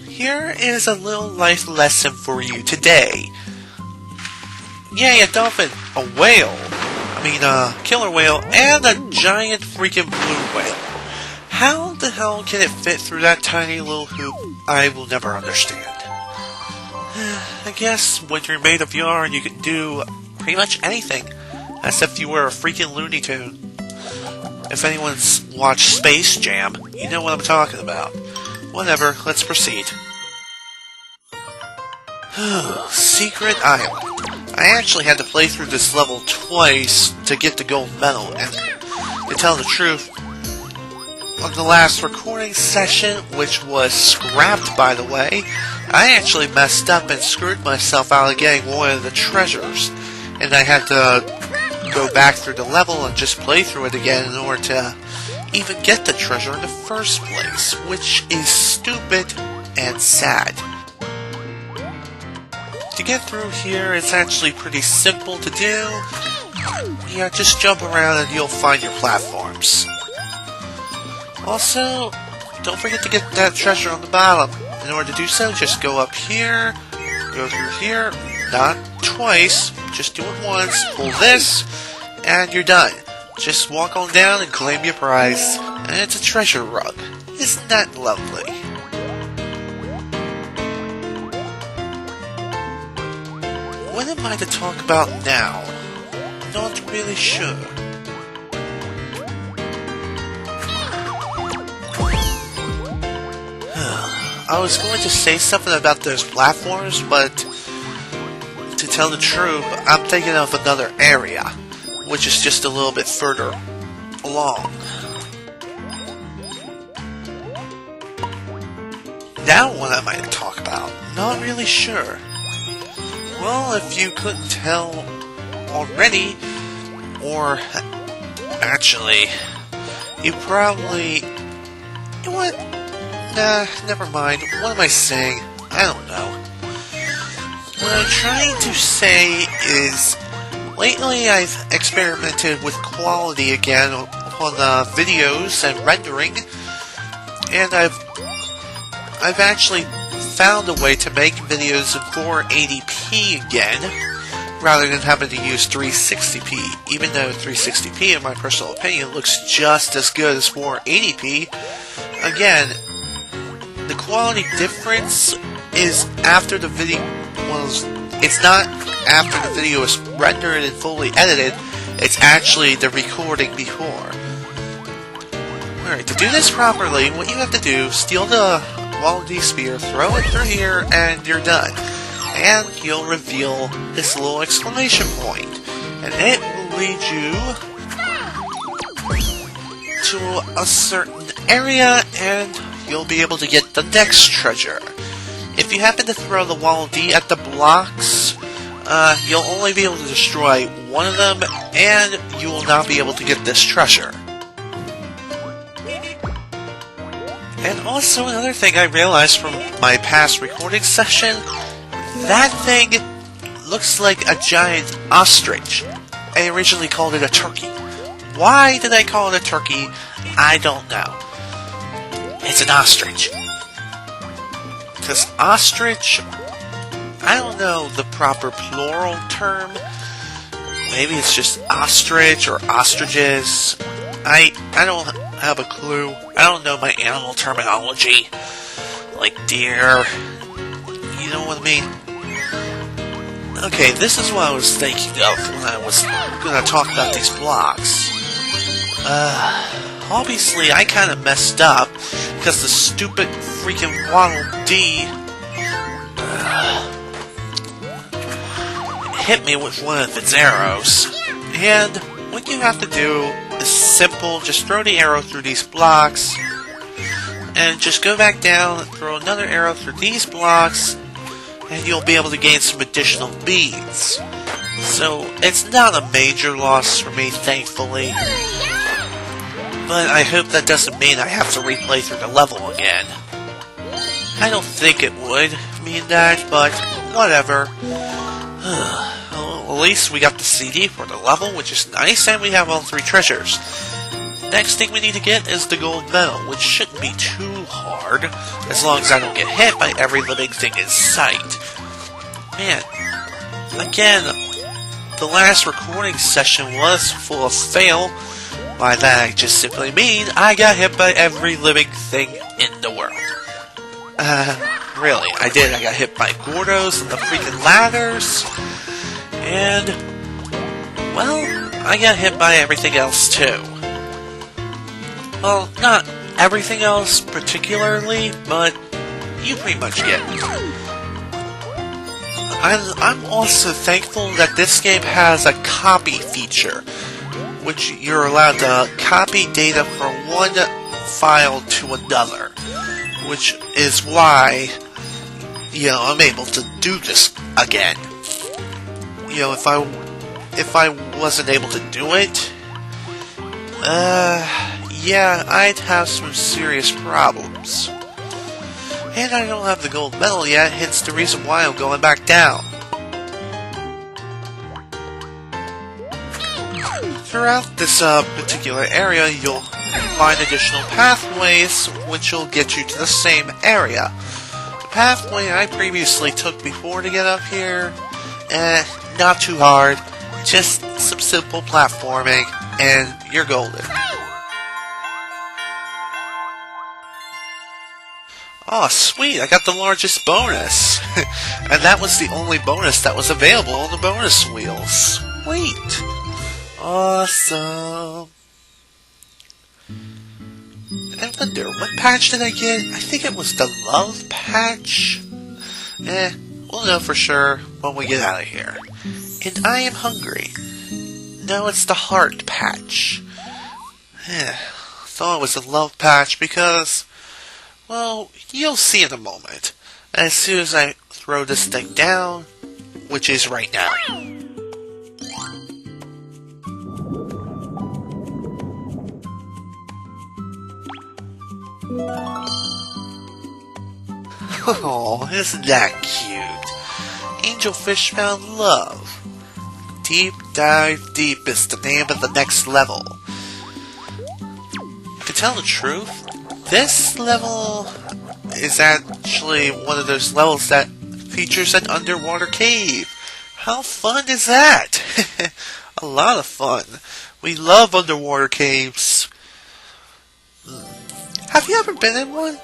Here is a little life lesson for you today. Yay, a dolphin, a whale, killer whale, and a giant freaking blue whale. How the hell can it fit through that tiny little hoop? I will never understand. I guess when you're made of yarn, you can do pretty much anything, as if you were a freaking Looney Tune. If anyone's watched Space Jam, you know what I'm talking about. Whatever, let's proceed. Secret Island. I actually had to play through this level twice to get the gold medal, and to tell the truth, on the last recording session, which was scrapped by the way, I actually messed up and screwed myself out of getting one of the treasures, and I had to go back through the level and just play through it again in order to even get the treasure in the first place, which is stupid and sad. To get through here, it's actually pretty simple to do. Yeah, just jump around and you'll find your platforms. Also, don't forget to get that treasure on the bottom. In order to do so, just go up here, go through here, not twice, just do it once, pull this, and you're done. Just walk on down and claim your prize. And it's a treasure rug. Isn't that lovely? What am I to talk about now? Not really sure. I was going to say something about those platforms, but to tell the truth, I'm thinking of another area, which is just a little bit further along. Now what am I to talk about? Not really sure. Well, if you couldn't tell already, or actually, you probably... You know what? Nah, never mind. What am I saying? I don't know. What I'm trying to say is, lately I've experimented with quality again on videos and rendering, and I've actually found a way to make videos in 480p again, rather than having to use 360p, even though 360p, in my personal opinion, looks just as good as 480p. Again, the quality difference is after the video it's not after the video is rendered and fully edited, it's actually the recording before. Alright, to do this properly, what you have to do, steal the quality spear, throw it through here, and you're done. And you'll reveal this little exclamation point. And it will lead you to a certain area, and you'll be able to get the next treasure. If you happen to throw the Wall D at the blocks, you'll only be able to destroy one of them, and you will not be able to get this treasure. And also another thing I realized from my past recording session, that thing looks like a giant ostrich. I originally called it a turkey. Why did I call it a turkey? I don't know. It's an ostrich. Because ostrich, I don't know the proper plural term. Maybe it's just ostrich or ostriches. I don't have a clue. I don't know my animal terminology. Like deer. You know what I mean? Okay, this is what I was thinking of when I was going to talk about these blocks. Obviously I kind of messed up because the stupid freaking Waddle Dee hit me with one of its arrows. And what you have to do is simple, just throw the arrow through these blocks, and just go back down and throw another arrow through these blocks, and you'll be able to gain some additional beads. So, it's not a major loss for me, thankfully. But I hope that doesn't mean I have to replay through the level again. I don't think it would mean that, but whatever. Well, at least we got the CD for the level, which is nice, and we have all 3 treasures. Next thing we need to get is the gold medal, which shouldn't be too hard, as long as I don't get hit by every living thing in sight. Man, again, the last recording session was full of fail. By that I just simply mean I got hit by every living thing in the world. Really, I did. I got hit by Gordos and the freaking ladders, and, well, I got hit by everything else too. Well, not everything else particularly, but you pretty much get it. I'm also thankful that this game has a copy feature, which you're allowed to copy data from one file to another, which is why, I'm able to do this again. If I wasn't able to do it, yeah, I'd have some serious problems. And I don't have the gold medal yet, hence the reason why I'm going back down. Throughout this particular area, you'll find additional pathways, which will get you to the same area. The pathway I previously took before to get up here, not too hard, just some simple platforming, and you're golden. Oh, sweet, I got the largest bonus. And that was the only bonus that was available on the bonus wheels. Sweet. Awesome. I wonder, what patch did I get? I think it was the love patch? We'll know for sure when we get out of here. And I am hungry. No, it's the heart patch. Thought it was the love patch because, well, you'll see in a moment. As soon as I throw this thing down, which is right now. Oh, isn't that cute? Angelfish found love. Deep Dive Deep is the name of the next level. To tell the truth, this level is actually one of those levels that features an underwater cave. How fun is that? A lot of fun. We love underwater caves. Have you ever been in one?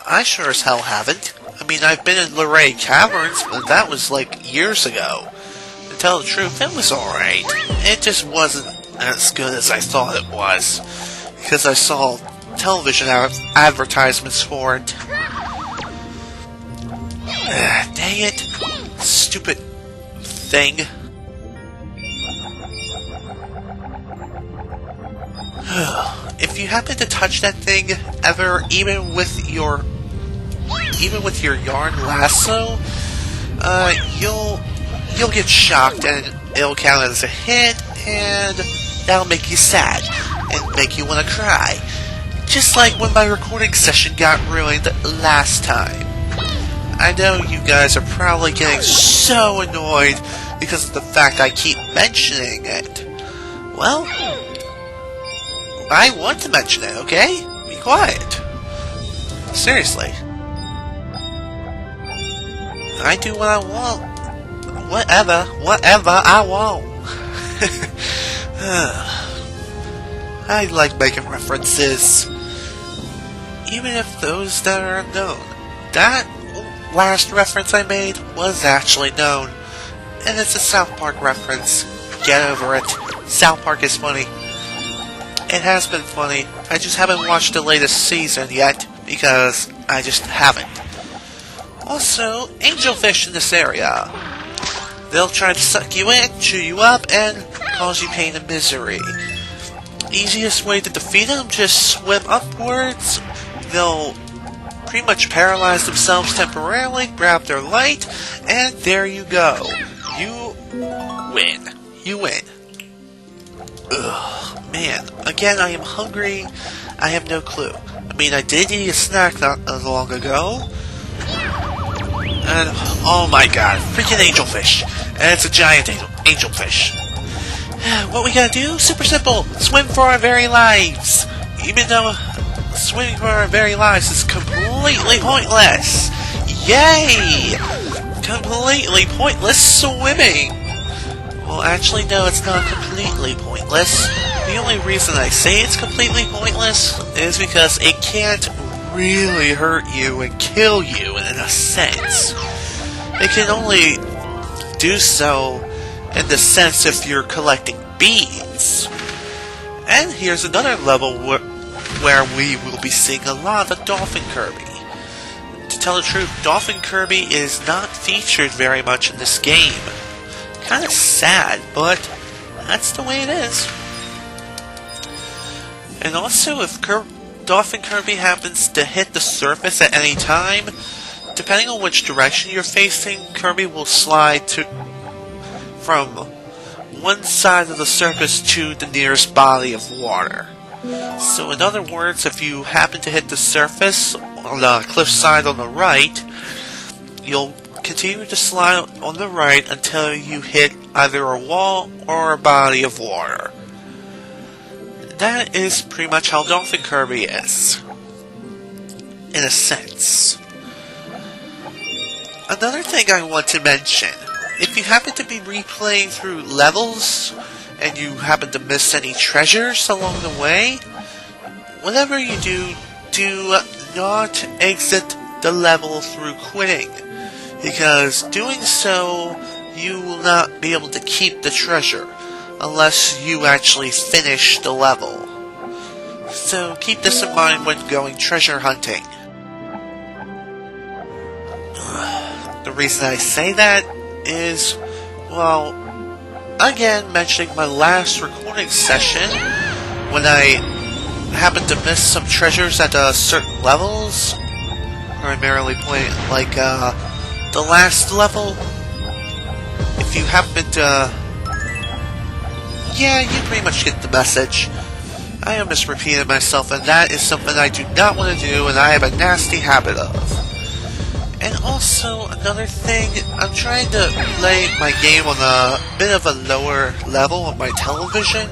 I sure as hell haven't. I mean, I've been in Luray Caverns, but that was like years ago. To tell the truth, it was alright. It just wasn't as good as I thought it was, because I saw television advertisements for it. Dang it. Stupid thing. If you happen to touch that thing ever, even with your yarn lasso, you'll get shocked and it'll count as a hit, and that'll make you sad and make you want to cry. Just like when my recording session got ruined last time. I know you guys are probably getting so annoyed because of the fact I keep mentioning it. Well, I want to mention it, okay? Be quiet. Seriously. I do what I want. Whatever I want. I like making references, even if those that are unknown. That last reference I made was actually known, and it's a South Park reference. Get over it. South Park is funny. It has been funny. I just haven't watched the latest season yet, because I just haven't. Also, angelfish in this area. They'll try to suck you in, chew you up, and cause you pain and misery. Easiest way to defeat them, just swim upwards. They'll pretty much paralyze themselves temporarily, grab their light, and there you go. You win. You win. Ugh, man. Again, I am hungry. I have no clue. I mean, I did eat a snack not long ago. And, oh my god, freaking angelfish. And it's a giant angelfish. What we gotta do? Super simple. Swim for our very lives. even though swimming for our very lives is completely pointless. Yay! Completely pointless swimming! Well, actually, no, it's not completely pointless. The only reason I say it's completely pointless is because it can't really hurt you and kill you in a sense. It can only do so in the sense if you're collecting beads. And here's another level where we will be seeing a lot of Dolphin Kirby. To tell the truth, Dolphin Kirby is not featured very much in this game. Kinda sad, but that's the way it is. And also, if Dolphin Kirby happens to hit the surface at any time, depending on which direction you're facing, Kirby will slide from one side of the surface to the nearest body of water. So in other words, if you happen to hit the surface on the cliffside on the right, you'll continue to slide on the right until you hit either a wall or a body of water. That is pretty much how Dolphin Kirby is, in a sense. Another thing I want to mention, if you happen to be replaying through levels and you happen to miss any treasures along the way, whatever you do, do not exit the level through quitting, because doing so, you will not be able to keep the treasure unless you actually finish the level. So keep this in mind when going treasure hunting. The reason I say that is, well, again, mentioning my last recording session, when I happened to miss some treasures at certain levels, primarily playing, like, the last level. If you happen to... yeah, you pretty much get the message. I am just repeating myself, and that is something I do not want to do, and I have a nasty habit of. And also, another thing, I'm trying to play my game on a bit of a lower level on my television.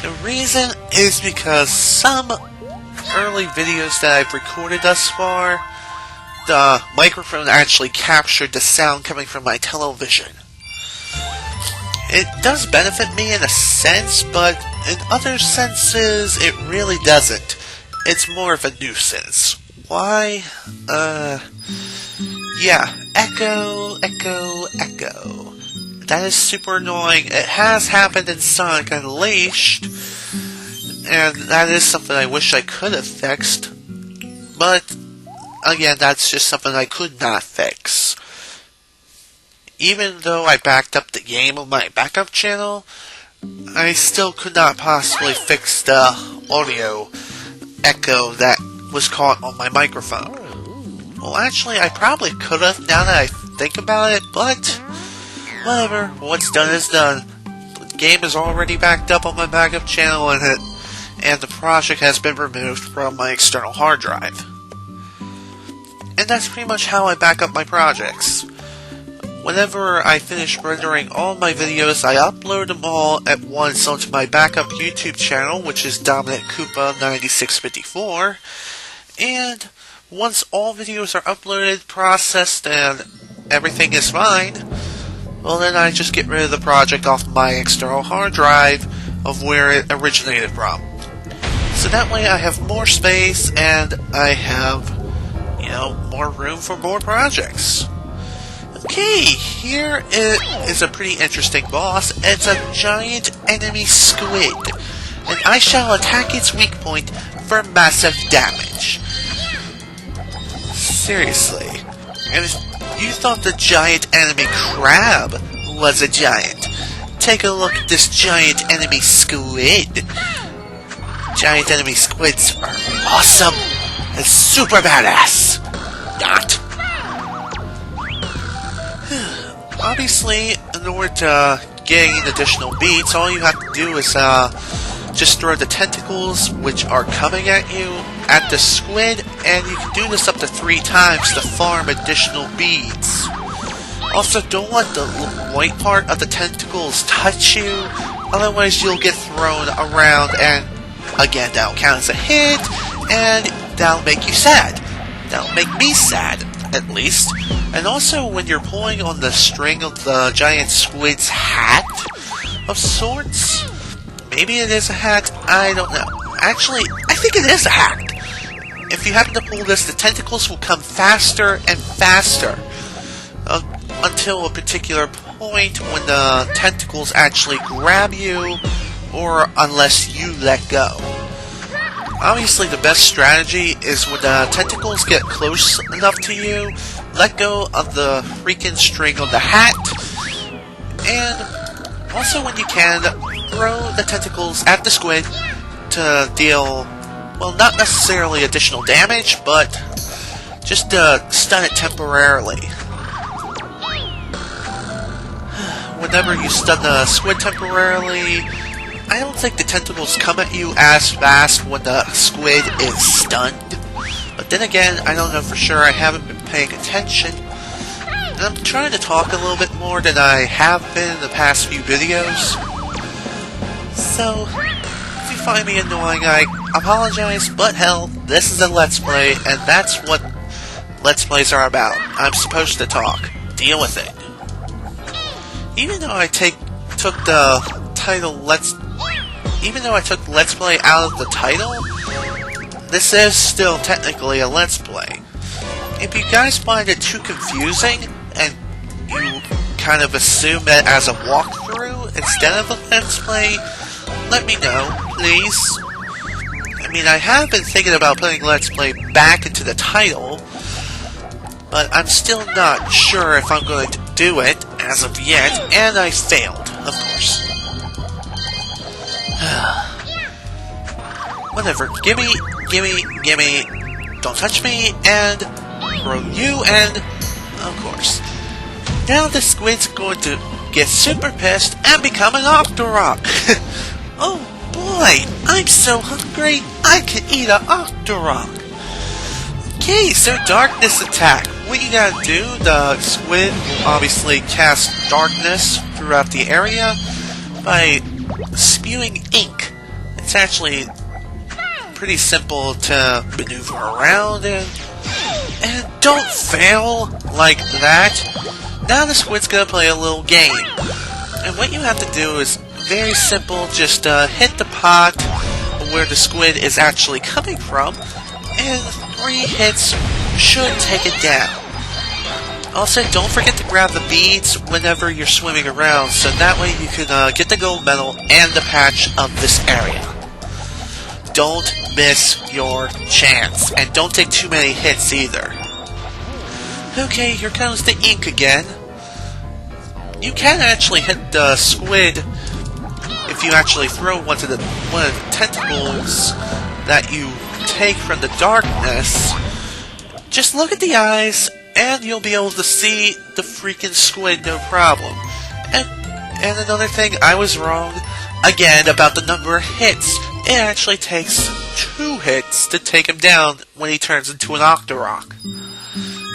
The reason is because some early videos that I've recorded thus far, the microphone actually captured the sound coming from my television. It does benefit me in a sense, but in other senses, it really doesn't. It's more of a nuisance. Why? Yeah, echo, echo, echo. That is super annoying. It has happened in Sonic Unleashed, and that is something I wish I could have fixed. But, again, that's just something I could not fix. Even though I backed up the game on my backup channel, I still could not possibly fix the audio echo that was caught on my microphone. Well, actually, I probably could have, now that I think about it, but whatever, what's done is done. The game is already backed up on my backup channel, and the project has been removed from my external hard drive. And that's pretty much how I back up my projects. Whenever I finish rendering all my videos, I upload them all at once onto my backup YouTube channel, which is Dominic Koopa 9654, and once all videos are uploaded, processed, and everything is fine, well then I just get rid of the project off my external hard drive of where it originated from. So that way I have more space and I have, more room for more projects. Okay, here is a pretty interesting boss. It's a giant enemy squid, and I shall attack its weak point for massive damage. Seriously. And if you thought the giant enemy crab was a giant, take a look at this giant enemy squid. Giant enemy squids are awesome and super badass. Not. Obviously, in order to gain additional beats, all you have to do is just throw the tentacles, which are coming at you, at the squid, and you can do this up to 3 times to farm additional beads. Also, don't let the white part of the tentacles touch you, otherwise you'll get thrown around and again, that'll count as a hit, and that'll make you sad. That'll make me sad, at least. And also, when you're pulling on the string of the giant squid's hat of sorts, maybe it is a hat, I don't know. Actually, I think it is a hat. If you happen to pull this, the tentacles will come faster and faster until a particular point when the tentacles actually grab you, or unless you let go. Obviously, the best strategy is when the tentacles get close enough to you, let go of the freaking string of the hat, and also when you can, throw the tentacles at the squid to deal, well, not necessarily additional damage, but just to stun it temporarily. Whenever you stun the squid temporarily, I don't think the tentacles come at you as fast when the squid is stunned. But then again, I don't know for sure, I haven't been paying attention. And I'm trying to talk a little bit more than I have been in the past few videos. So, if you find me annoying, I apologize, but hell, this is a Let's Play, and that's what Let's Plays are about. I'm supposed to talk. Deal with it. Even though I took the title Let's Play out of the title, this is still technically a Let's Play. If you guys find it too confusing, and you kind of assume it as a walkthrough instead of a Let's Play, let me know, please. I mean, I have been thinking about putting Let's Play back into the title, but I'm still not sure if I'm going to do it as of yet, and I failed, of course. Whatever, gimme, don't touch me, and throw you, and of course. Now the squid's going to get super pissed and become an Octorock. Oh boy, I'm so hungry, I can eat an Octerocks. Okay, so darkness attack. What you gotta do, the squid will obviously cast darkness throughout the area by spewing ink. It's actually pretty simple to maneuver around in. And don't fail like that. Now the squid's gonna play a little game. And what you have to do is very simple, just hit the pot where the squid is actually coming from, and 3 hits should take it down. Also, don't forget to grab the beads whenever you're swimming around, so that way you can get the gold medal and the patch of this area. Don't miss your chance, and don't take too many hits either. Okay, here comes the ink again. You can actually hit the squid if you actually throw one of the tentacles that you take from the darkness. Just look at the eyes, and you'll be able to see the freaking squid, no problem. And another thing, I was wrong again about the number of hits. It actually takes 2 hits to take him down when he turns into an Octerocks.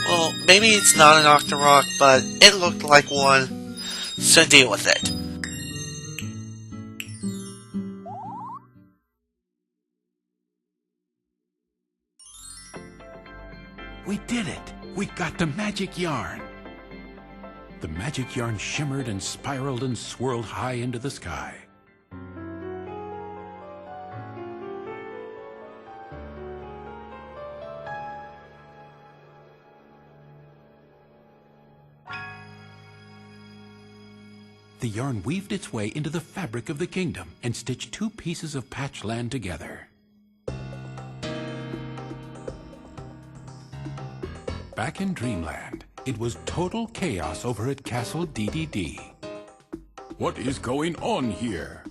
Well, maybe it's not an Octerocks, but it looked like one, so deal with it. We did it! We got the magic yarn! The magic yarn shimmered and spiraled and swirled high into the sky. The yarn weaved its way into the fabric of the kingdom and stitched 2 pieces of patch land together. Back in Dreamland, it was total chaos over at Castle DDD. What is going on here?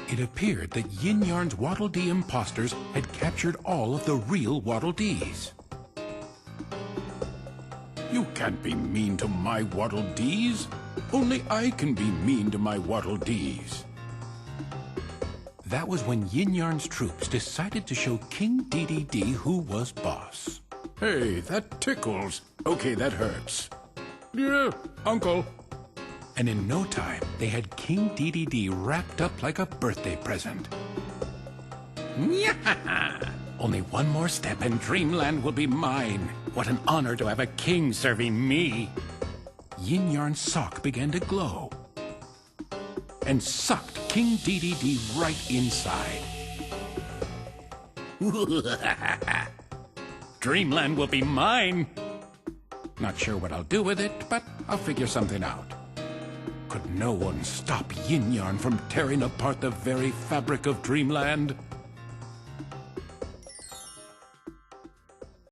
It appeared that Yin Yarn's Waddle Dee imposters had captured all of the real Waddle Dees. You can't be mean to my Waddle Dees. Only I can be mean to my Waddle Dees. That was when Yin Yarn's troops decided to show King DDD who was boss. Hey, that tickles. Okay, that hurts. Yeah, Uncle. And in no time, they had King DDD wrapped up like a birthday present. Only one more step and Dreamland will be mine. What an honor to have a king serving me. Yin Yarn's sock began to glow and sucked King DDD right inside. Dreamland will be mine. Not sure what I'll do with it, but I'll figure something out. Could no one stop Yin Yarn from tearing apart the very fabric of Dreamland?